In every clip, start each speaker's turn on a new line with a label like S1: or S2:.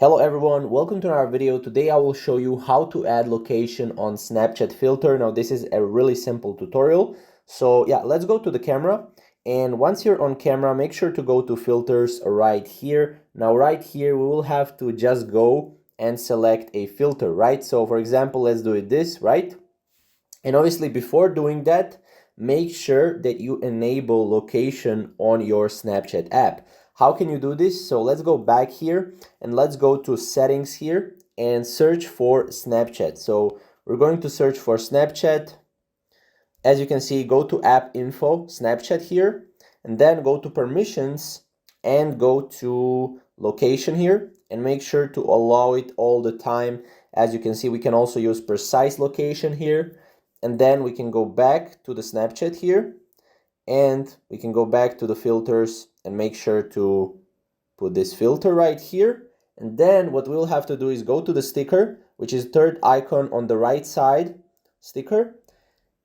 S1: Hello everyone, welcome to our video. Today I will show you how to add location on Snapchat filter. Now this is a really simple tutorial. So yeah, let's go to the camera, and once you're on camera, make sure to go to filters right here. Now right here we will have to just go and select a filter, right? So for example, let's do it this, right? And obviously before doing that, make sure that you enable location on your Snapchat app. How can you do this? So let's go back here and let's go to settings here and search for Snapchat. So we're going to search for Snapchat. As you can see, go to app info, Snapchat here, and then go to permissions and go to location here and make sure to allow it all the time. As you can see, we can also use precise location here, and then we can go back to the Snapchat here and we can go back to the filters and make sure to put this filter right here. And then what we'll have to do is go to the sticker, which is third icon on the right side, sticker.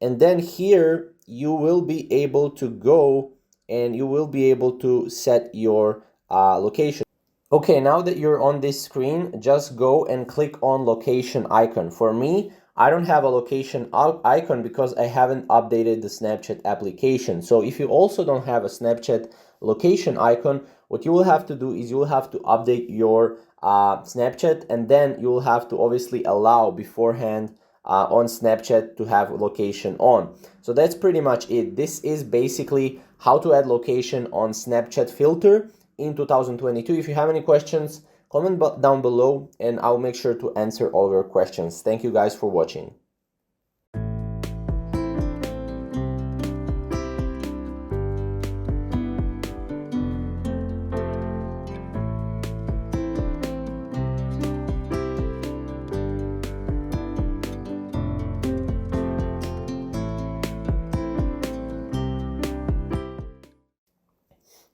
S1: And then here you will be able to go and you will be able to set your location. Okay, now that you're on this screen, just go and click on location icon. For me, I don't have a location icon because I haven't updated the Snapchat application. So if you also don't have a Snapchat location icon, what you will have to do is you will have to update your Snapchat, and then you will have to obviously allow beforehand on Snapchat to have location on. So that's pretty much it. This is basically how to add location on Snapchat filter in 2022. If you have any questions, comment down below and I'll make sure to answer all your questions. Thank you guys for watching.